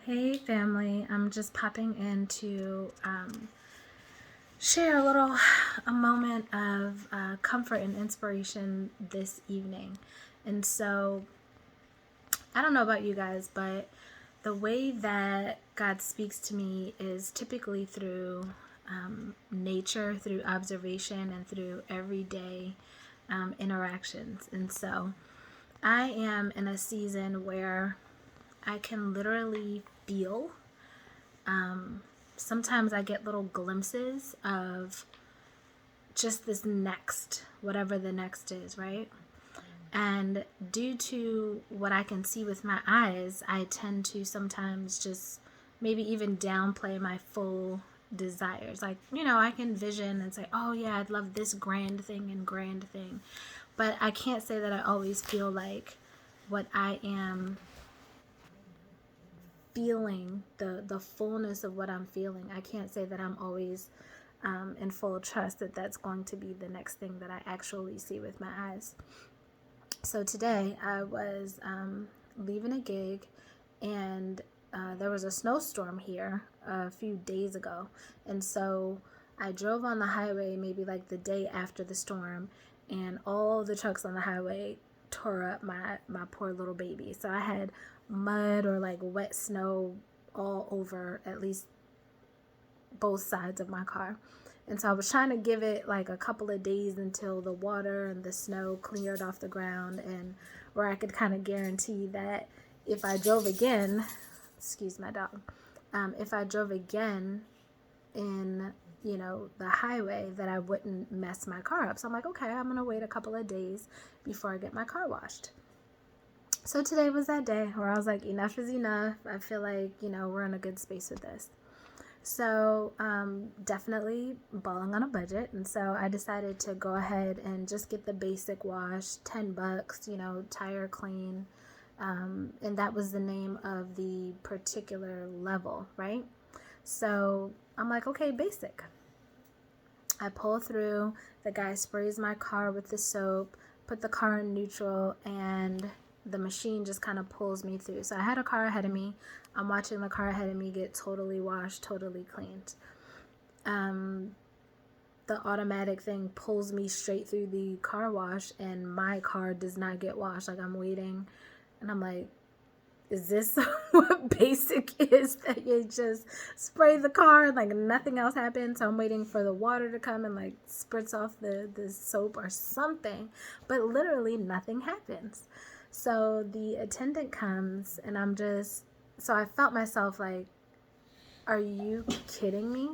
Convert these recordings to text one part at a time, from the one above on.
Hey family, I'm just popping in to share a moment of comfort and inspiration this evening. And so, I don't know about you guys, but the way that God speaks to me is typically through nature, through observation, and through everyday interactions. And so, I am in a season where I can literally feel. Sometimes I get little glimpses of just this next, whatever the next is, right? And due to what I can see with my eyes, I tend to sometimes just maybe even downplay my full desires. Like, I can vision and say, oh, yeah, I'd love this grand thing and grand thing. But I can't say that I always feel like what I am feeling, the fullness of what I'm feeling. I can't say that I'm always in full trust that that's going to be the next thing that I actually see with my eyes. So today I was leaving a gig, and there was a snowstorm here a few days ago. And so I drove on the highway maybe like the day after the storm, and all the trucks on the highway tore up my poor little baby. So I had mud or like wet snow all over at least both sides of my car. And so I was trying to give it like a couple of days until the water and the snow cleared off the ground, and where I could kind of guarantee that if I drove again, excuse my dog, if I drove again in, the highway, that I wouldn't mess my car up. So I'm like, okay, I'm going to wait a couple of days before I get my car washed. So today was that day where I was like, enough is enough. I feel like, we're in a good space with this. So definitely balling on a budget. And so I decided to go ahead and just get the basic wash, $10, tire clean. And that was the name of the particular level, right? So I'm like, okay, basic. I pull through, the guy sprays my car with the soap, put the car in neutral, and the machine just kind of pulls me through. So I had a car ahead of me. I'm watching the car ahead of me get totally washed, totally cleaned. The automatic thing pulls me straight through the car wash, and my car does not get washed. Like, I'm waiting, and I'm like, is this what basic is, that you just spray the car and like nothing else happens? So I'm waiting for the water to come and like spritz off the soap or something, but literally nothing happens. So the attendant comes, and so I felt myself like, are you kidding me?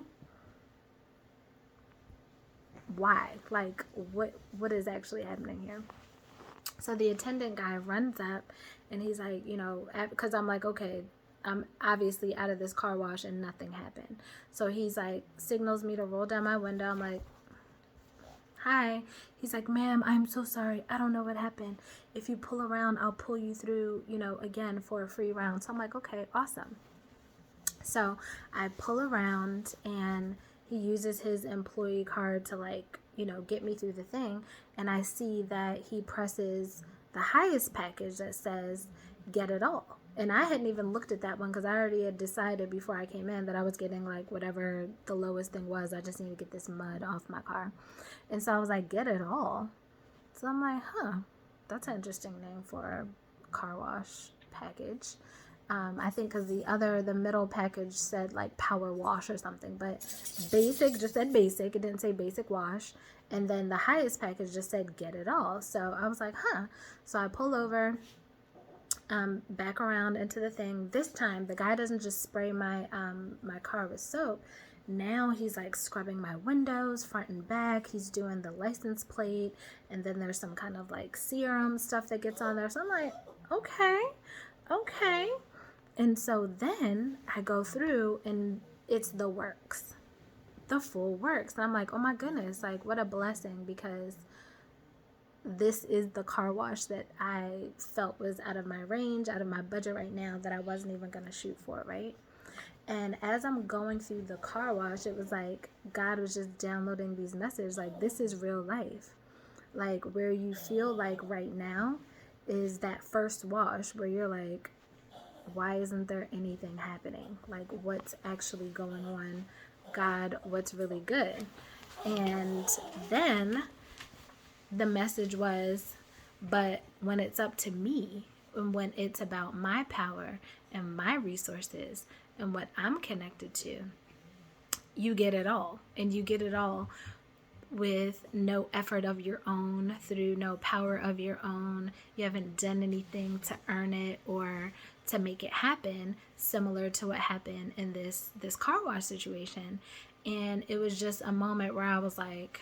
Why? Like, what is actually happening here? So the attendant guy runs up, and he's like, because I'm like, okay, I'm obviously out of this car wash and nothing happened. So he's like, signals me to roll down my window. I'm like, hi. He's like, ma'am, I'm so sorry. I don't know what happened. If you pull around, I'll pull you through, again for a free round. So I'm like, okay, awesome. So I pull around, and he uses his employee card to get me through the thing. And I see that he presses the highest package that says get it all. And I hadn't even looked at that one because I already had decided before I came in that I was getting like whatever the lowest thing was. I just need to get this mud off my car. And so I was like, get it all. So I'm like, that's an interesting name for a car wash package. I think because the middle package said like power wash or something, but basic just said basic. It didn't say basic wash. And then the highest package just said get it all. So I was like, So I pull over, back around into the thing. This time the guy doesn't just spray my car with soap. Now he's like scrubbing my windows front and back. He's doing the license plate, and then there's some kind of like serum stuff that gets on there. So I'm like, okay. And so then I go through, and it's the works, the full works. And I'm like, oh my goodness, like what a blessing, because this is the car wash that I felt was out of my range, out of my budget right now, that I wasn't even going to shoot for, right? And as I'm going through the car wash, it was like God was just downloading these messages, like this is real life. Like where you feel like right now is that first wash where you're like, why isn't there anything happening? Like, what's actually going on? God, what's really good? And then the message was, but when it's up to me, and when it's about my power and my resources and what I'm connected to, you get it all. And you get it all with no effort of your own, through no power of your own. You haven't done anything to earn it or to make it happen, similar to what happened in this car wash situation. And it was just a moment where I was like,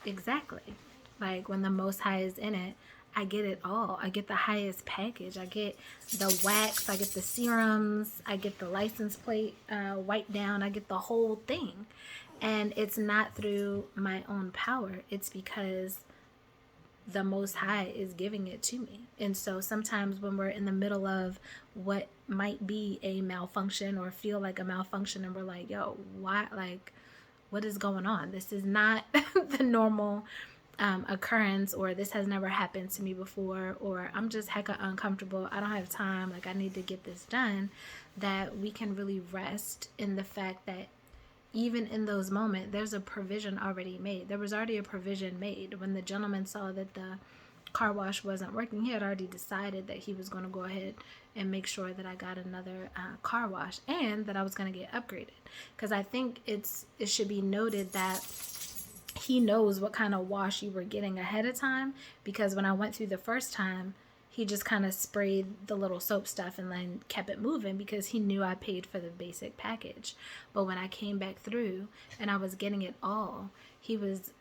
exactly. Like, when the Most High is in it, I get it all. I get the highest package. I get the wax. I get the serums. I get the license plate wiped down. I get the whole thing. And it's not through my own power. It's because the Most High is giving it to me. And so sometimes when we're in the middle of what might be a malfunction or feel like a malfunction, and we're like, yo, why? Like, what is going on? This is not the normal occurrence, or this has never happened to me before, or I'm just hecka uncomfortable. I don't have time. Like, I need to get this done. That we can really rest in the fact that even in those moments, there's a provision already made. There was already a provision made. When the gentleman saw that the car wash wasn't working, he had already decided that he was going to go ahead and make sure that I got another car wash, and that I was going to get upgraded. Because I think it should be noted that he knows what kind of wash you were getting ahead of time, because when I went through the first time, he just kind of sprayed the little soap stuff and then kept it moving, because he knew I paid for the basic package. But when I came back through and I was getting it all, he was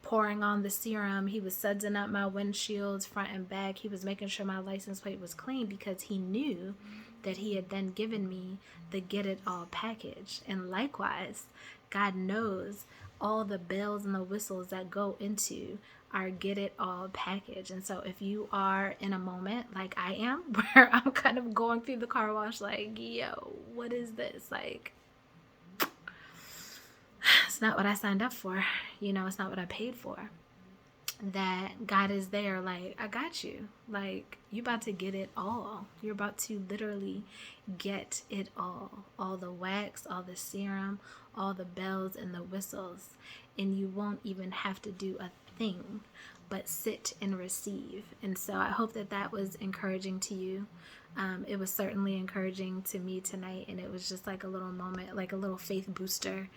pouring on the serum. He was sudsing up my windshields front and back. He was making sure my license plate was clean, because he knew that he had then given me the get it all package. And likewise, God knows all the bells and the whistles that go into our get it all package. And so if you are in a moment like I am, where I'm kind of going through the car wash like, yo, what is this? Like, it's not what I signed up for. You know, it's not what I paid for. That God is there, like, I got you. Like, you about to get it all. You're about to literally get it all. All the wax, all the serum, all the bells and the whistles. And you won't even have to do a thing but sit and receive. And so I hope that that was encouraging to you. It was certainly encouraging to me tonight. And it was just like a little moment, like a little faith booster.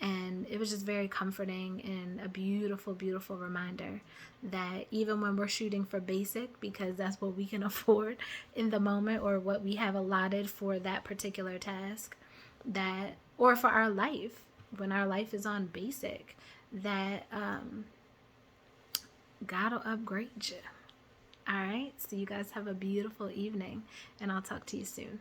And it was just very comforting and a beautiful, beautiful reminder that even when we're shooting for basic, because that's what we can afford in the moment, or what we have allotted for that particular task, that, or for our life, when our life is on basic, that God will upgrade you. All right. So you guys have a beautiful evening, and I'll talk to you soon.